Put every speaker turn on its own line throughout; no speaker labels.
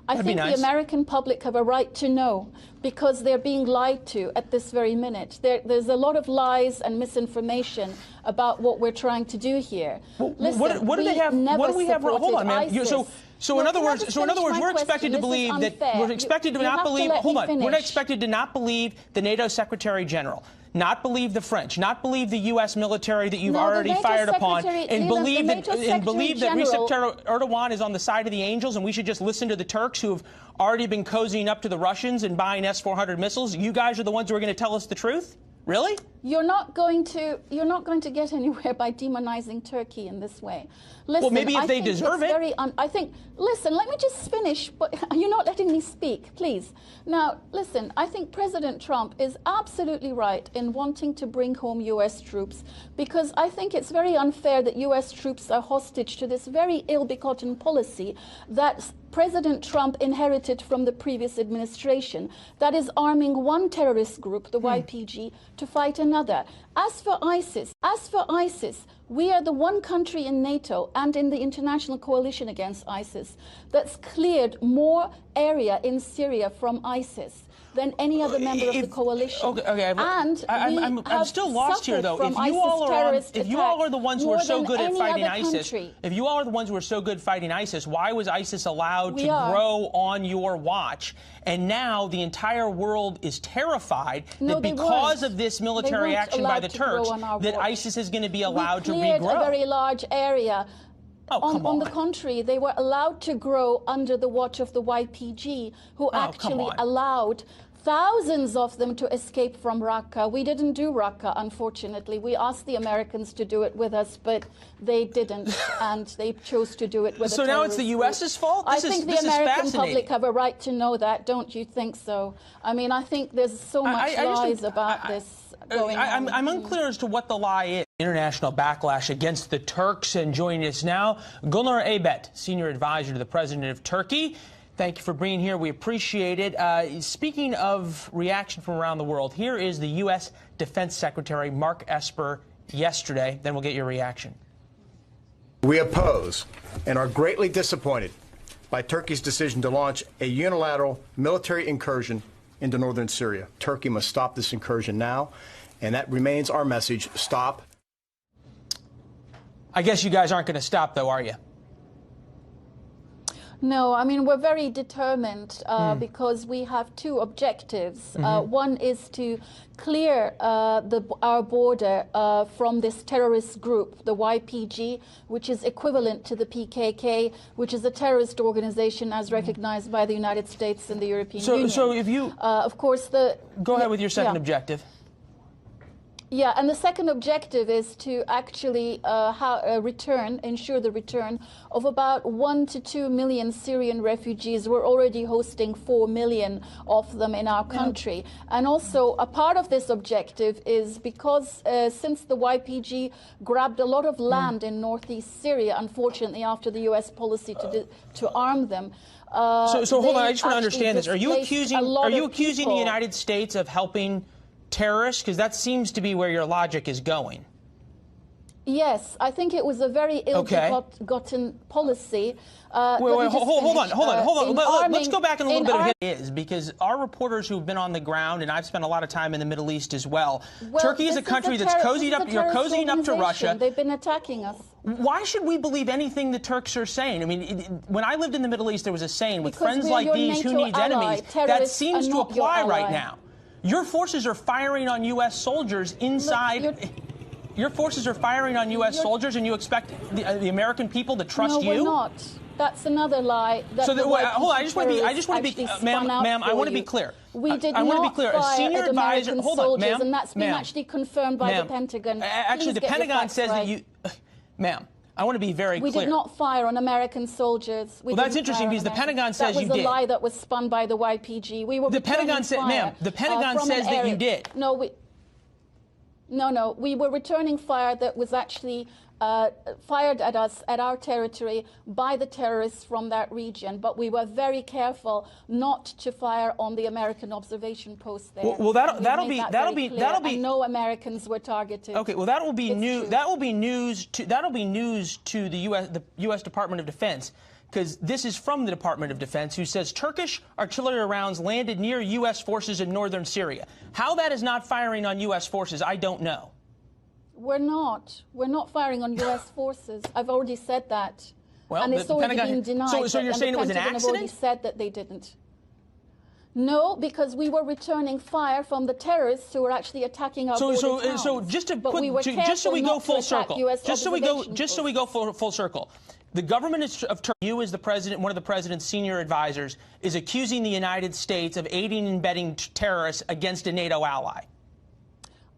I think the American public have a right to know, because they're being lied to at this very minute. There's a lot of lies and misinformation about what we're trying to do here.
Well, listen, what do they have? What do we have? Hold on, man. So in other words, we're expected to believe that we're expected to not believe. Hold on, we're expected to not believe the NATO Secretary General, not believe the French, not believe the U.S. military that you've already fired upon, and believe that Recep Erdogan is on the side of the angels, and we should just listen to the Turks who have already been cozying up to the Russians and buying S-400 missiles. You guys are the ones who are going to tell us the truth? Really?
You're not going to get anywhere by demonizing Turkey in this way. Listen,
well, maybe if they deserve it.
Listen, let me just finish, but you're not letting me speak, please. Now, listen, I think President Trump is absolutely right in wanting to bring home U.S. troops, because I think it's very unfair that U.S. troops are hostage to this very ill-begotten policy that President Trump inherited from the previous administration, that is arming one terrorist group, the YPG, to fight another. As for ISIS, we are the one country in NATO and in the international coalition against ISIS that's cleared more area in Syria from ISIS than any other member of the coalition.
I'm still lost here, though. If you all are the ones who are so good at fighting ISIS, if you all are the ones who are so good fighting ISIS, why was ISIS allowed to grow on your watch? And now the entire world is terrified that because of this military action by the Turks, that ISIS is going to be allowed to regrow.
We cleared a very large area. On the contrary, they were allowed to grow under the watch of the YPG, who actually allowed thousands of them to escape from Raqqa. We didn't do Raqqa, unfortunately. We asked the Americans to do it with us, but they didn't, and they chose to do it with
So now it's the U.S.'s fault?
I think the American public have a right to know that. Don't you think so? I mean, I think there's so much lies about this going on.
I'm unclear as to what the lie is. International backlash against the Turks, and joining us now, Gülnur Aybet, Senior Advisor to the President of Turkey. Thank you for being here. We appreciate it. Speaking of reaction from around the world, here is the U.S. Defense Secretary Mark Esper yesterday. Then we'll get your reaction.
We oppose and are greatly disappointed by Turkey's decision to launch a unilateral military incursion into northern Syria. Turkey must stop this incursion now, and that remains our message. Stop.
I guess you guys aren't going to stop, though, are you?
No, I mean, we're very determined because we have two objectives. One is to clear our border from this terrorist group, the YPG, which is equivalent to the PKK, which is a terrorist organization as recognized by the United States and the European Union. So if you... of course,
Go ahead with your second objective.
Yeah, and the second objective is to actually ensure the return of about 1 to 2 million Syrian refugees. We're already hosting 4 million of them in our country. And also, a part of this objective is because since the YPG grabbed a lot of land in northeast Syria, unfortunately, after the U.S. policy to arm them.
So hold on, I just want to understand this. Are you accusing the United States of helping terrorists? Because that seems to be where your logic is going.
Yes, I think it was a very ill-gotten policy.
Hold on. Let's go back in a little bit. Because our reporters who've been on the ground, and I've spent a lot of time in the Middle East as well, Turkey is a country that's cozying up. You're cozying up to Russia.
They've been attacking us.
Why should we believe anything the Turks are saying? I mean, when I lived in the Middle East, there was a saying, with friends like these, who needs enemies? That seems to apply right now. Your forces are firing on U.S. soldiers inside. Your forces are firing on U.S. soldiers, and you expect the American people to trust you?
No, we're not. That's another lie.
So hold on. I just want to be, ma'am. I want to be clear.
We did not fire at American soldiers, and that's been actually confirmed by the Pentagon.
Actually, the Pentagon says that you, ma'am. I want to be very clear.
We did not fire on American soldiers.
Well, that's interesting because the Pentagon says you did.
That was a lie that was spun by the YPG. We were.
The Pentagon said, ma'am. The Pentagon says that you did.
No, we were returning fire that was actually fired at us, at our territory, by the terrorists from that region. But we were very careful not to fire on the American observation post there.
Well, that'll be.
And no Americans were targeted.
Okay, well, that will be news to the U.S. Department of Defense because this is from the Department of Defense, who says Turkish artillery rounds landed near U.S. forces in northern Syria. How that is not firing on U.S. forces, I don't know.
We're not. We're not firing on U.S. forces. I've already said that.
Well,
and it's already been denied.
So you're saying it was an accident?
I've already said that they didn't. No, because we were returning fire from the terrorists who were actually attacking our border towns.
So just to put, just so we go full circle, just so we go full circle, the government of Turkey, you as the president, one of the president's senior advisors, is accusing the United States of aiding and abetting terrorists against a NATO ally.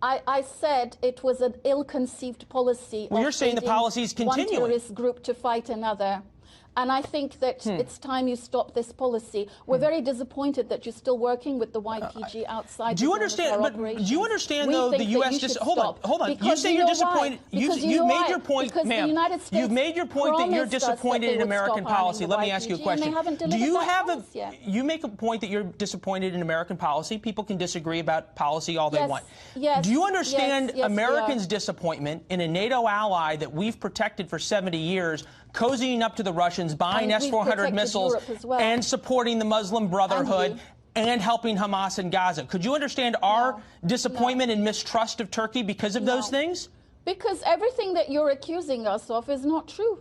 I said it was an ill-conceived policy.
Well, you're saying the policy is continuing.
One terrorist group to fight another. And I think that it's time you stop this policy. We're very disappointed that you're still working with the YPG outside.
Do you understand? But do you understand, though, the U.S. Hold on. You say you're disappointed. You've made your point, ma'am. You've made your point that you're disappointed in American policy. Let me ask you a question. Do you have a? You make a point that you're disappointed in American policy. People can disagree about policy all they want.
Yes.
Do you understand Americans' disappointment in a NATO ally that we've protected for 70 years? Cozying up to the Russians, buying S-400 missiles, and supporting the Muslim Brotherhood, and helping Hamas in Gaza. Could you understand our disappointment and mistrust of Turkey because of those things?
Because everything that you're accusing us of is not true.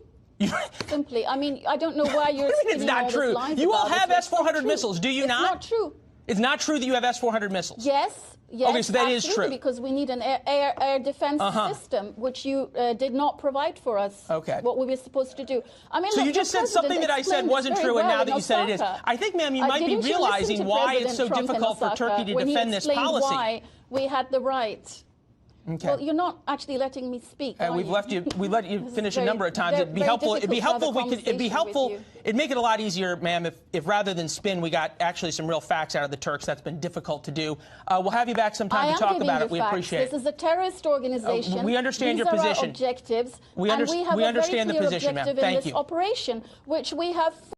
Simply. I mean, I don't know why you're
it's not true. You all have S-400 missiles, do you not?
It's not true.
It's not true that you have S-400 missiles?
Yes. Yes,
okay, so that is true.
Because we need an air defense system, which you did not provide for us.
Okay.
What we were supposed to do. I mean,
so you just said something that I said wasn't true, and now that you said it is. I think, ma'am, you might be realizing why it's so difficult for Turkey to defend this policy.
Why we had the right. Okay. Well, you're not actually letting me speak.
We let you finish a number of times. It'd be helpful if we could. It'd make it a lot easier, ma'am, if rather than spin, we got actually some real facts out of the Turks. That's been difficult to do. We'll have you back sometime to talk about it. We appreciate it.
This is a terrorist organization.
We understand your position.
These are our objectives.
We understand the position, ma'am. Thank you.
In this operation, which we have.